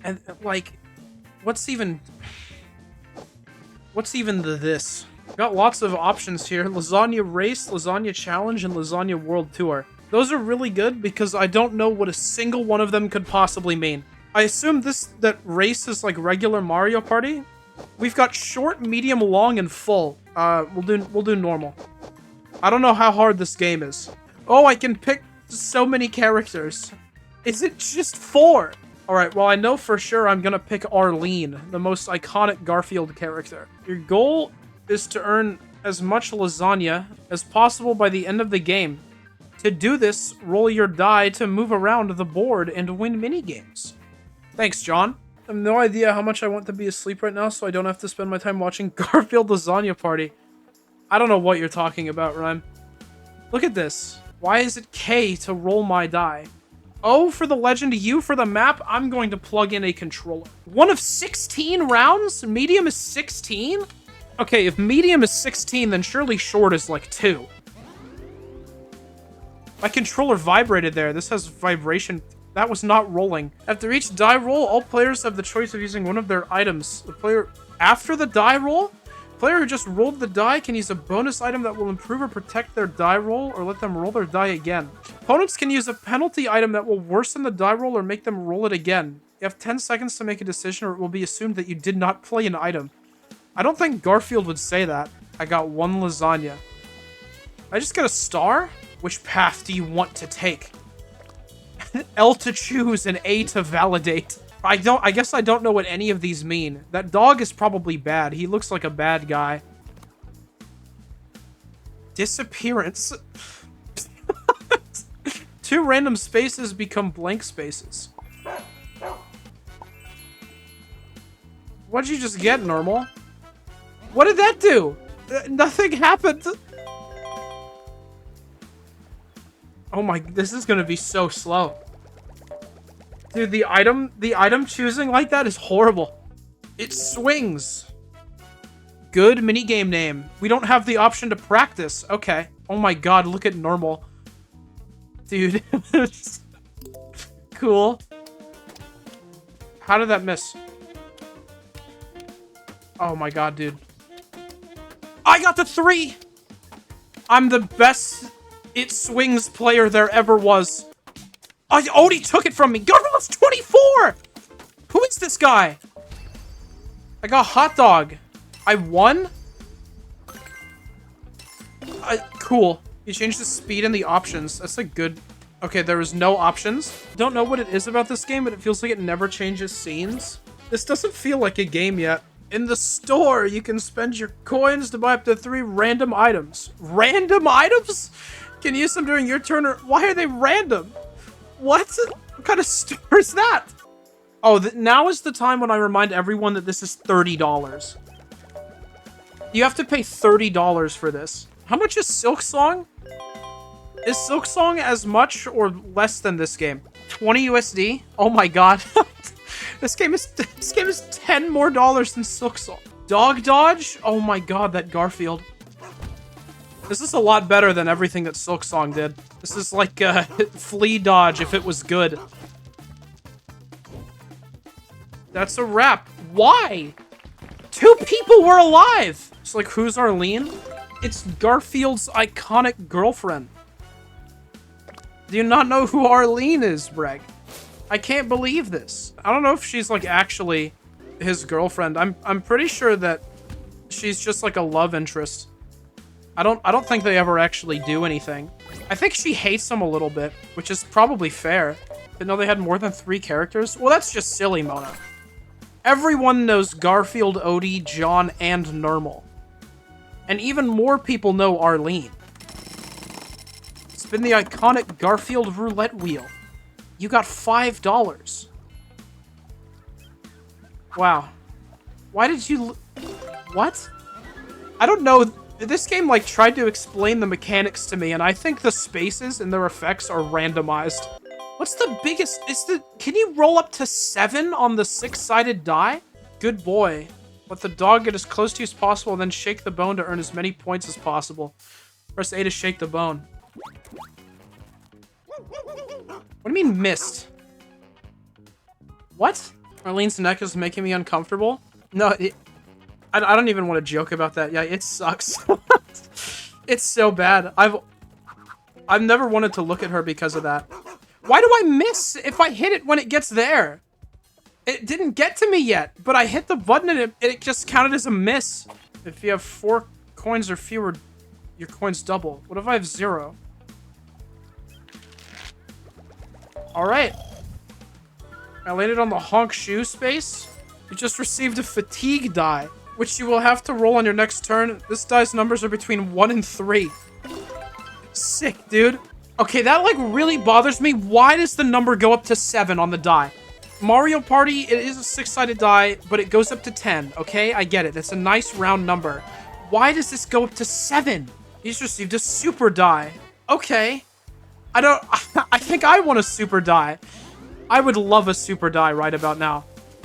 And, like, what's even this? Got lots of options here. Lasagna Race, Lasagna Challenge, and Lasagna World Tour. Those are really good because I don't know what a single one of them could possibly mean. I assume that race is like regular Mario Party. We've got short, medium, long, and full. We'll do normal. I don't know how hard this game is. Oh, I can pick so many characters. Is it just 4? Alright, well I know for sure I'm gonna pick Arlene, the most iconic Garfield character. Your goal is to earn as much lasagna as possible by the end of the game. To do this, roll your die to move around the board and win minigames. Thanks, John. I have no idea how much I want to be asleep right now, so I don't have to spend my time watching Garfield Lasagna Party. I don't know what you're talking about, Rhyme. Look at this. Why is it K to roll my die? O for the legend, U for the map. I'm going to plug in a controller. One of 16 rounds? Medium is 16? Okay, if medium is 16, then surely short is like 2. My controller vibrated there. This has vibration. That was not rolling. After each die roll, all players have the choice of using one of their items. The player after the die roll? Player who just rolled the die can use a bonus item that will improve or protect their die roll or let them roll their die again. Opponents can use a penalty item that will worsen the die roll or make them roll it again. You have 10 seconds to make a decision or it will be assumed that you did not play an item. I don't think Garfield would say that. I got 1 lasagna. I just got a star? Which path do you want to take? L to choose and A to validate. I guess I don't know what any of these mean. That dog is probably bad. He looks like a bad guy. Disappearance. 2 random spaces become blank spaces. What'd you just get, Normal? What did that do? Nothing happened. Oh my, this is gonna be so slow. Dude, the item choosing like that is horrible. It swings. Good minigame name. We don't have the option to practice. Okay. Oh my god, look at Normal. Dude. Cool. How did that miss? Oh my god, dude. I got the 3! I'm the best It Swings player there ever was. Odie took it from me. Garfield's 24! Who is this guy? I got hot dog. I won? Cool. You changed the speed and the options. That's a good... Okay, there was no options. Don't know what it is about this game, but it feels like it never changes scenes. This doesn't feel like a game yet. In the store, you can spend your coins to buy up to 3 random items. Random items? Can you use them during your turn, or why are they random? What kind of store is that? Oh, now is the time when I remind everyone that this is $30. You have to pay $30 for this. How much is Silk Song? Is Silk Song as much or less than this game? 20 USD? Oh my god. This game is 10 more dollars than Silk Song. Dog Dodge? Oh my god, that Garfield. This is a lot better than everything that Silk Song did. This is like Flea Dodge if it was good. That's a wrap. Why? 2 people were alive! It's like, who's Arlene? It's Garfield's iconic girlfriend. Do you not know who Arlene is, Breg? I can't believe this. I don't know if she's like actually his girlfriend. I'm pretty sure that she's just like a love interest. I don't think they ever actually do anything. I think she hates him a little bit, which is probably fair. Didn't know they had more than 3 characters? Well, that's just silly, Mona. Everyone knows Garfield, Odie, John, and Normal. And even more people know Arlene. Spin the iconic Garfield roulette wheel. You got $5. Wow. Why did you... What? I don't know. This game, like, tried to explain the mechanics to me, and I think the spaces and their effects are randomized. What's the biggest... Can you roll up to 7 on the 6-sided die? Good boy. Let the dog get as close to you as possible, and then shake the bone to earn as many points as possible. Press A to shake the bone. What do you mean, missed? What? Arlene's neck is making me uncomfortable. No, I don't even want to joke about that. Yeah, it sucks. It's so bad. I've never wanted to look at her because of that. Why do I miss if I hit it when it gets there? It didn't get to me yet, but I hit the button and it just counted as a miss. If you have 4 coins or fewer, your coins double. What if I have 0? Alright. I landed on the honk shoe space. You just received a fatigue die, which you will have to roll on your next turn. This die's numbers are between 1 and 3. Sick, dude. Okay, that like really bothers me. Why does the number go up to 7 on the die? Mario Party, it is a 6-sided die, but it goes up to 10, okay? I get it. That's a nice round number. Why does this go up to 7? He's received a super die. Okay. I think I want a super die. I would love a super die right about now.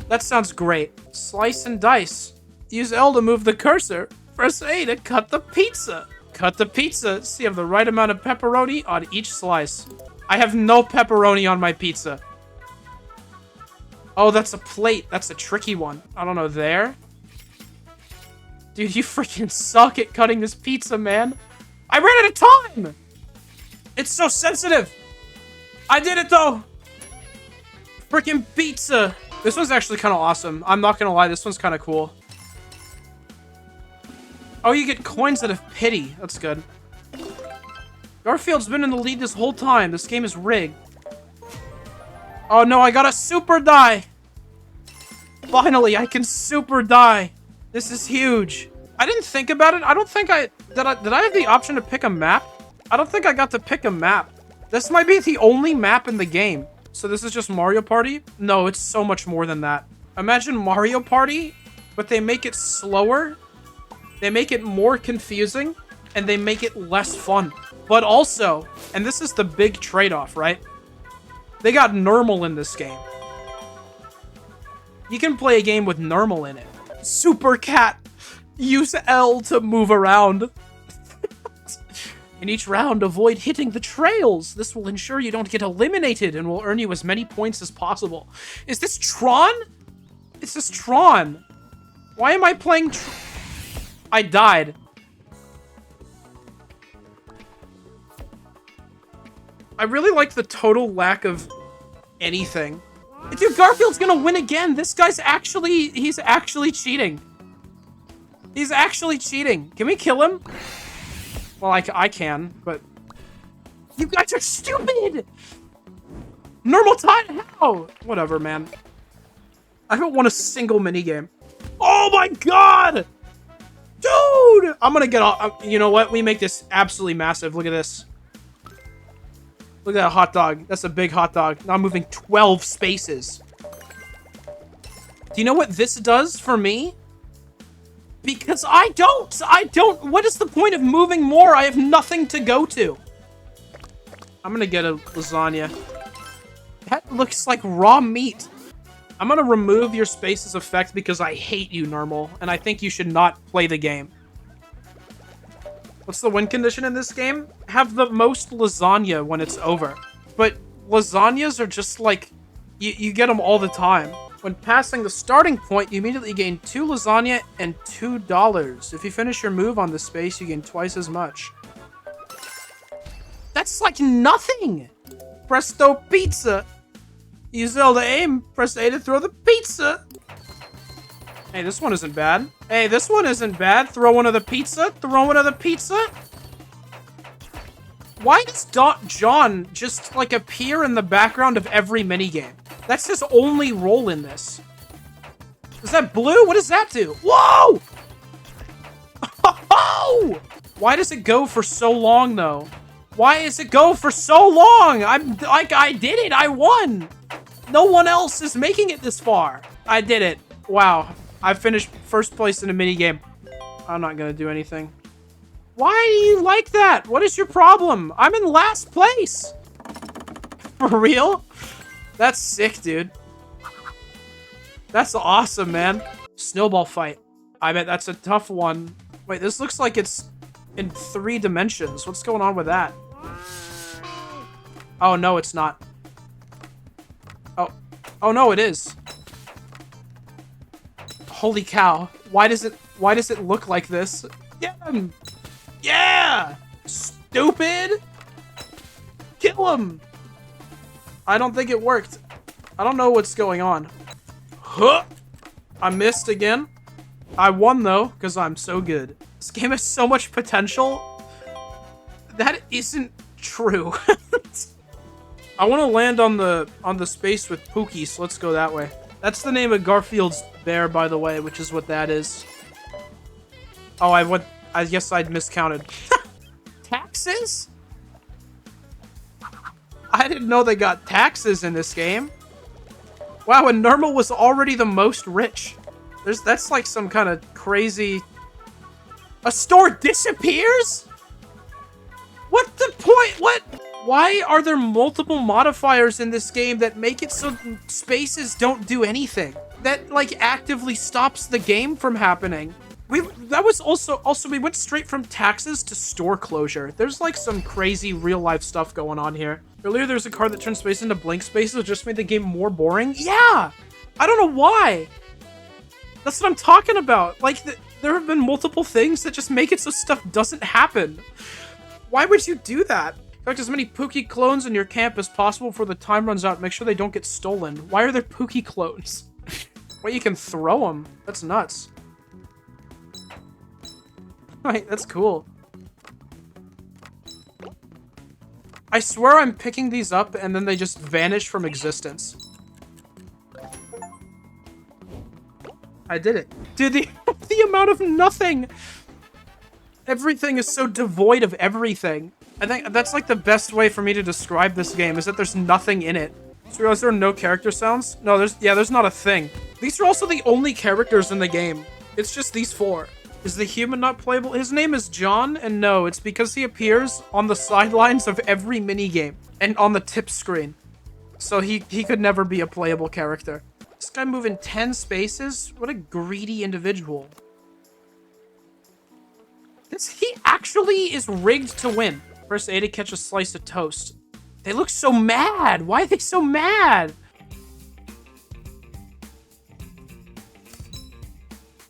That sounds great. Slice and dice. Use L to move the cursor. Press A to cut the pizza. Cut the pizza. So you have the right amount of pepperoni on each slice. I have no pepperoni on my pizza. Oh, that's a plate. That's a tricky one. I don't know, there? Dude, you freaking suck at cutting this pizza, man. I ran out of time! It's so sensitive! I did it, though! Freaking pizza! This one's actually kind of awesome. I'm not gonna lie, this one's kind of cool. Oh, you get coins out of pity. That's good. Garfield's been in the lead this whole time. This game is rigged. Oh no, I got a super die! Finally, I can super die! This is huge. I didn't think about it. I don't think did I have the option to pick a map? I don't think I got to pick a map. This might be the only map in the game. So this is just Mario Party? No, it's so much more than that. Imagine Mario Party, but they make it slower, they make it more confusing, and they make it less fun. But also, and this is the big trade-off, right? They got normal in this game. You can play a game with normal in it. Super Cat. Use L to move around. In each round, avoid hitting the trails. This will ensure you don't get eliminated and will earn you as many points as possible. Is this Tron? Is this Tron? Why am I playing I died. I really like the total lack of anything. Dude, Garfield's gonna win again. This guy's actually, he's actually cheating. He's actually cheating. Can we kill him? Well, I can, but... You guys are stupid! Normal time? How? Whatever, man. I haven't won a single minigame. Oh my god! Dude! I'm gonna get off. You know what? We make this absolutely massive. Look at this. Look at that hot dog. That's a big hot dog. Now I'm moving 12 spaces. Do you know what this does for me? Because I don't. What is the point of moving more? I have nothing to go to. I'm gonna get a lasagna. That looks like raw meat. I'm gonna remove your spaces effect because I hate you, Normal, and I think you should not play the game. What's the win condition in this game? Have the most lasagna when it's over. But lasagnas are just like, you get them all the time. When passing the starting point, you immediately gain 2 lasagna and $2. If you finish your move on this space, you gain twice as much. That's like nothing! Presto pizza! Use L to aim, press A to throw the pizza! Hey, this one isn't bad. Hey, this one isn't bad. Throw one of the pizza, throw one of the pizza. Why does John just, like, appear in the background of every minigame? That's his only role in this. Is that blue? What does that do? Whoa! Oh! Why does it go for so long, though? Why does it go for so long? I did it. I won. No one else is making it this far. I did it. Wow. I finished first place in a minigame. I'm not gonna do anything. Why do you like that? What is your problem? I'm in last place. For real? That's sick, dude. That's awesome, man. Snowball fight. I bet that's a tough one. Wait, this looks like it's in 3 dimensions. What's going on with that? Oh, no, it's not. Oh, no, it is. Holy cow. Why does it look like this? Get him! Yeah! Stupid! Kill him! I don't think it worked. I don't know what's going on. Huh! I missed again. I won though, because I'm so good. This game has so much potential. That isn't true. I want to land on the space with Pookie, so let's go that way. That's the name of Garfield's bear, by the way, which is what that is. Oh, I guess I'd miscounted. Taxes? I didn't know they got taxes in this game. Wow, and Normal was already the most rich. That's like some kind of crazy... A store disappears? What the point? What? Why are there multiple modifiers in this game that make it so spaces don't do anything? That, like, actively stops the game from happening. That was also, we went straight from taxes to store closure. There's, like, some crazy real-life stuff going on here. Earlier, there was a card that turned space into blank spaces, which just made the game more boring. Yeah! I don't know why! That's what I'm talking about. Like, there have been multiple things that just make it so stuff doesn't happen. Why would you do that? Collect as many Pookie clones in your camp as possible before the time runs out. Make sure they don't get stolen. Why are there Pookie clones? Wait, you can throw them. That's nuts. Wait, that's cool. I swear I'm picking these up and then they just vanish from existence. I did it. Dude, the amount of nothing. Everything is so devoid of everything. I think that's like the best way for me to describe this game is that there's nothing in it. So realize there are no character sounds? No, there's not a thing. These are also the only characters in the game. It's just these four. Is the human not playable? His name is John, and no, it's because he appears on the sidelines of every minigame and on the tip screen. So he could never be a playable character. This guy moving 10 spaces? What a greedy individual. He actually is rigged to win. Press A to catch a slice of toast. They look so mad. Why are they so mad?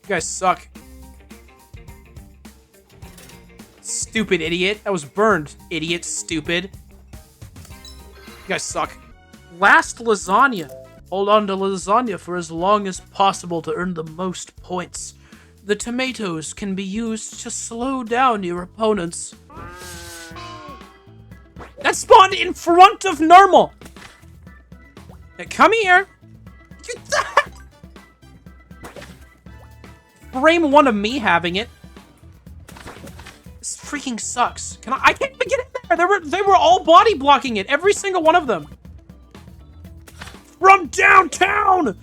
You guys suck. Stupid idiot. That was burned. Idiot. Stupid. You guys suck. Last lasagna. Hold on to lasagna for as long as possible to earn the most points. The tomatoes can be used to slow down your opponents. That spawned in front of Normal. Hey, come here. Frame one of me having it. This freaking sucks. I can't even get in there. They were all body blocking it. Every single one of them. From downtown.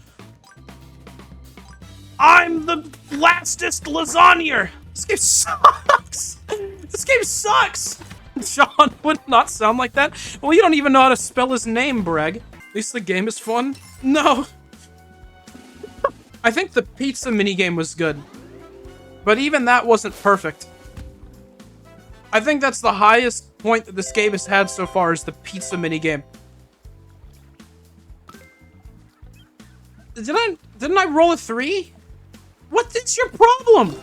I'm the lastest lasagna. This game sucks. This game sucks. John would not sound like that. Well, you don't even know how to spell his name, Breg. At least the game is fun. No. I think the pizza minigame was good. But even that wasn't perfect. I think that's the highest point that this game has had so far is the pizza minigame. Didn't I roll a 3? What is your problem?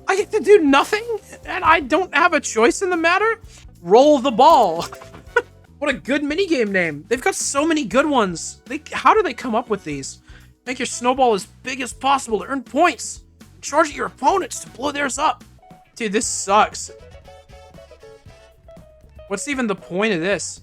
I get to do nothing and I don't have a choice in the matter? Roll the ball. What a good minigame name. They've got so many good ones. How do they come up with these? Make your snowball as big as possible to earn points. Charge at your opponents to blow theirs up. Dude, this sucks. What's even the point of this?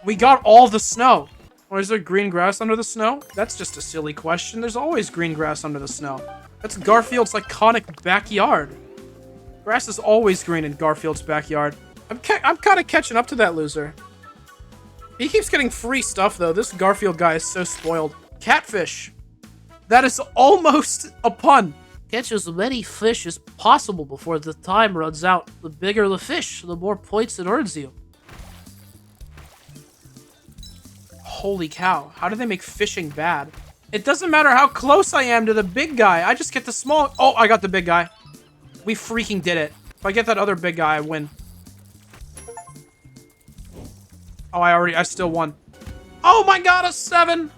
We got all the snow. Or is there green grass under the snow? That's just a silly question. There's always green grass under the snow. That's Garfield's iconic backyard. Grass is always green in Garfield's backyard. I'm kind of catching up to that loser. He keeps getting free stuff, though. This Garfield guy is so spoiled. Catfish. That is almost a pun. Catch as many fish as possible before the time runs out. The bigger the fish, the more points it earns you. Holy cow. How do they make fishing bad? It doesn't matter how close I am to the big guy. I just get the small... Oh, I got the big guy. We freaking did it. If I get that other big guy, I win. Oh, I still won. Oh my god, a 7!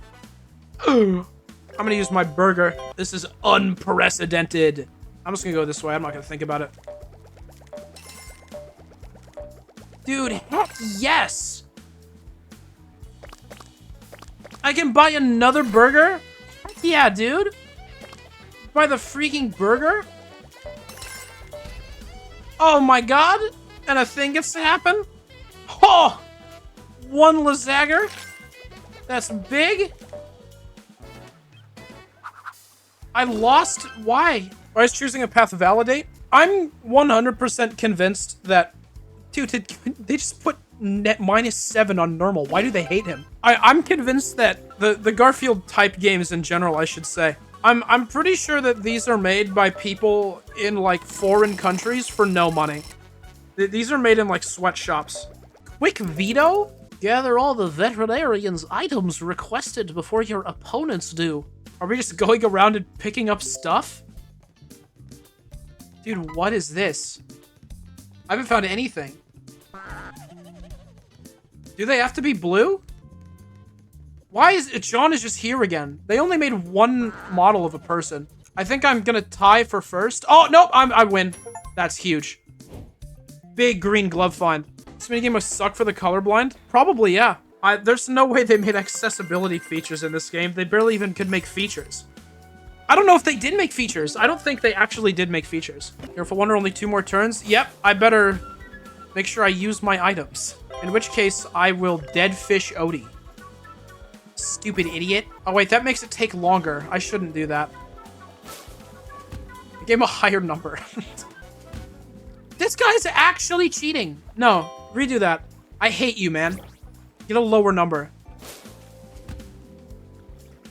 I'm gonna use my burger. This is unprecedented. I'm just gonna go this way. I'm not gonna think about it. Dude, heck yes! I can buy another burger? Heck yeah, dude. Buy the freaking burger? Oh my god! And a thing gets to happen? Oh! One lasagna? That's big? I lost? Why? I was choosing a path validate. I'm 100% convinced that... Dude, they just put net -7 on normal. Why do they hate him? I'm convinced that the Garfield type games in general, I should say. I'm pretty sure that these are made by people in like foreign countries for no money. These are made in like sweatshops. Quick veto? Gather all the veterinarian's items requested before your opponents do. Are we just going around and picking up stuff? Dude, what is this? I haven't found anything. Do they have to be blue? Why is it? John is just here again. They only made one model of a person. I think I'm gonna tie for first. Oh, nope, I win. That's huge. Big green glove find. This minigame must suck for the colorblind? Probably, yeah. There's no way they made accessibility features in this game. They barely even could make features. I don't know if they did make features. I don't think they actually did make features. Careful Wonder, only 2 more turns. Yep, I better make sure I use my items. In which case, I will dead fish Odie. Stupid idiot. Oh wait, that makes it take longer. I shouldn't do that. I gave him a higher number. This guy's actually cheating. No, redo that. I hate you, man. Get a lower number.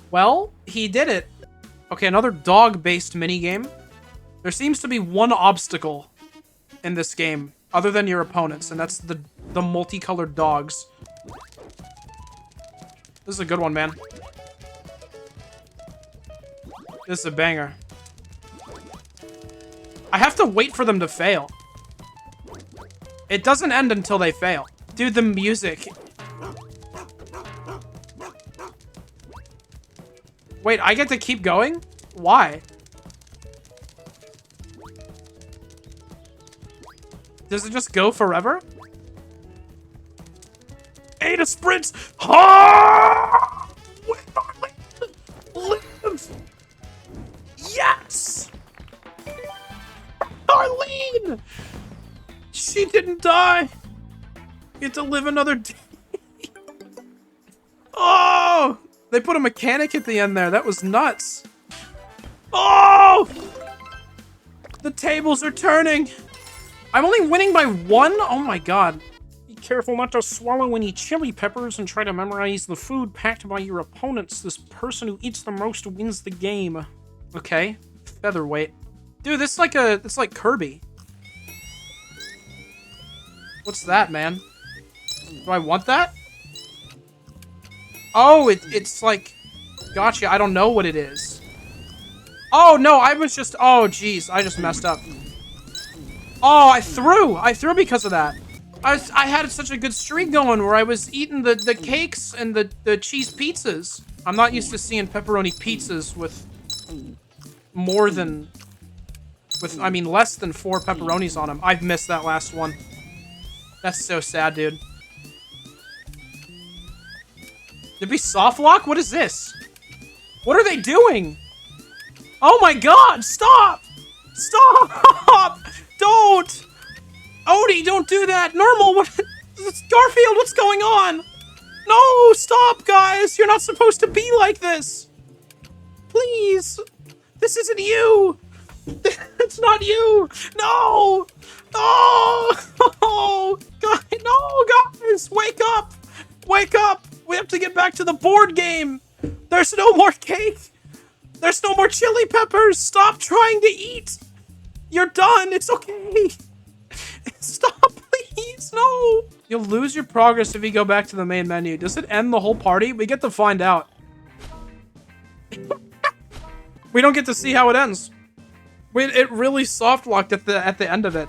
Well, he did it. Okay, another dog-based minigame. There seems to be one obstacle in this game, other than your opponents, and that's the multicolored dogs. This is a good one, man. This is a banger. I have to wait for them to fail. It doesn't end until they fail. Dude, the music. Wait, I get to keep going? Why? Does it just go forever? Ada sprints! Ah! Live! Yes! Arlene! She didn't die! Get to live another day. Oh! They put a mechanic at the end there. That was nuts. Oh! The tables are turning. I'm only winning by 1? Oh my god. Be careful not to swallow any chili peppers and try to memorize the food packed by your opponents. This person who eats the most wins the game. Okay. Featherweight. Dude, this is like it's like Kirby. What's that, man? Do I want that? Oh, it's like... Gotcha, I don't know what it is. Oh, no, I was just... Oh, jeez, I just messed up. Oh, I threw because of that. I had such a good streak going where I was eating the cakes and the cheese pizzas. I'm not used to seeing pepperoni pizzas with more than... I mean, less than 4 pepperonis on them. I've missed that last one. That's so sad, dude. Did we soft lock? What is this? What are they doing? Oh my god, stop! Stop! Don't! Odie, don't do that! Normal, what? Garfield, what's going on? No, stop, guys! You're not supposed to be like this! Please! This isn't you! It's not you! No! Oh! God, no, guys! Wake up! Wake up! We have to get back to the board game! There's no more cake! There's no more chili peppers! Stop trying to eat! You're done! It's okay! Stop, please! No! You'll lose your progress if you go back to the main menu. Does it end the whole party? We get to find out. We don't get to see how it ends. It really soft-locked at the end of it.